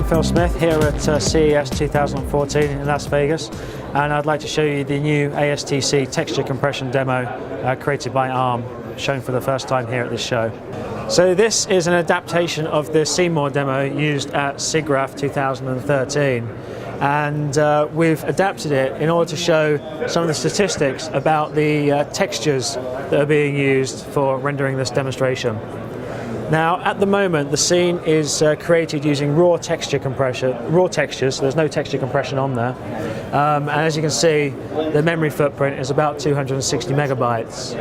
Phill Smith here at CES 2014 in Las Vegas, and I'd like to show you the new ASTC texture compression demo created by ARM, shown for the first time here at this show. So this is an adaptation of the Seymour demo used at SIGGRAPH 2013, and we've adapted it in order to show some of the statistics about the textures that are being used for rendering this demonstration. Now, at the moment, the scene is created using raw textures, so there's no texture compression on there. And as you can see, the memory footprint is about 260 megabytes.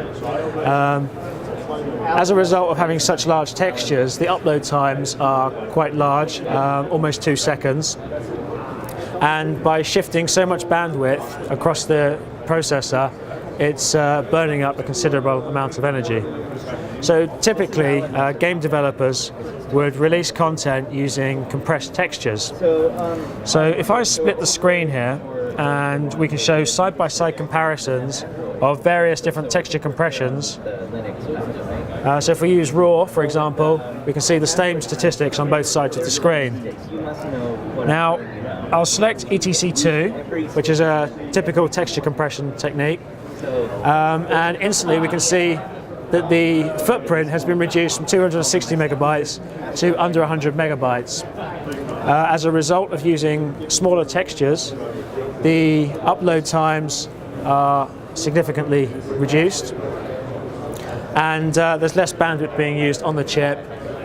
As a result of having such large textures, the upload times are quite large, almost 2 seconds. And by shifting so much bandwidth across the processor, it's burning up a considerable amount of energy. So typically, game developers would release content using compressed textures. So if I split the screen here, and we can show side-by-side comparisons of various different texture compressions. So if we use RAW, for example, we can see the same statistics on both sides of the screen. Now, I'll select ETC2, which is a typical texture compression technique, and instantly we can see that the footprint has been reduced from 260 megabytes to under 100 megabytes. As a result of using smaller textures, the upload times are significantly reduced, and there's less bandwidth being used on the chip,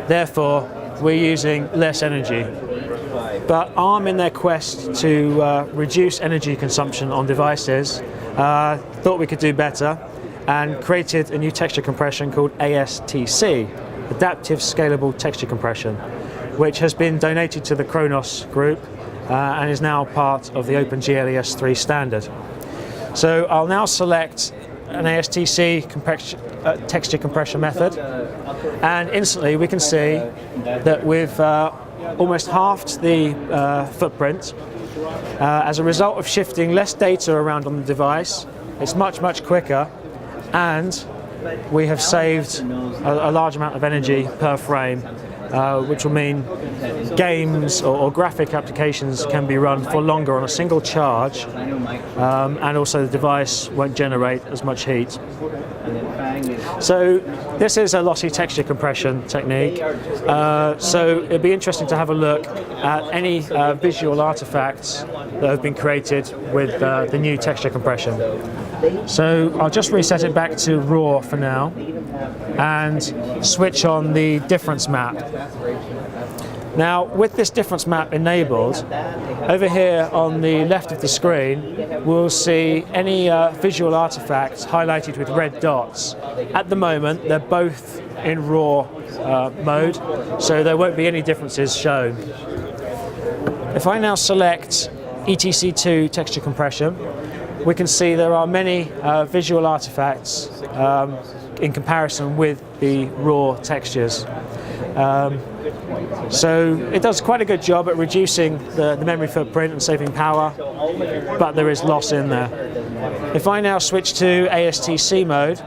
therefore we're using less energy. But ARM, in their quest to reduce energy consumption on devices, thought we could do better and created a new texture compression called ASTC, Adaptive Scalable Texture Compression, which has been donated to the Kronos group and is now part of the OpenGL ES3 standard. So I'll now select an ASTC texture compression method, and instantly we can see that we've almost halved the footprint. As a result of shifting less data around on the device, it's much quicker, and we have saved a large amount of energy per frame, which will mean games or graphic applications can be run for longer on a single charge, and also the device won't generate as much heat. So this is a lossy texture compression technique, so it'd be interesting to have a look at any visual artifacts that have been created with the new texture compression. So I'll just reset it back to RAW for now and switch on the difference map. Now, with this difference map enabled, over here on the left of the screen, we'll see any visual artifacts highlighted with red dots. At the moment, they're both in RAW mode, so there won't be any differences shown. If I now select ETC2 texture compression, we can see there are many visual artifacts in comparison with the raw textures. So it does quite a good job at reducing the memory footprint and saving power, but there is loss in there. If I now switch to ASTC mode,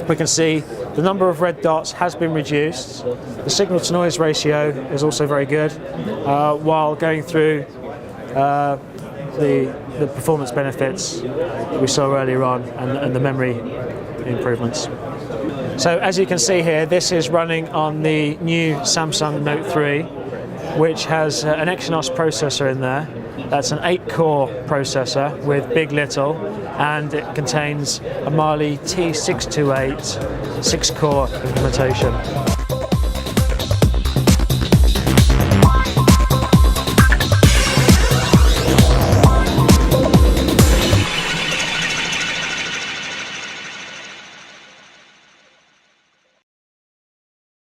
we can see the number of red dots has been reduced. The signal to noise ratio is also very good, while going through the performance benefits that we saw earlier on and the memory improvements. So as you can see here, this is running on the new Samsung Note 3, which has an Exynos processor in there. That's an 8-core processor with big. LITTLE, and it contains a Mali T628 6-core implementation.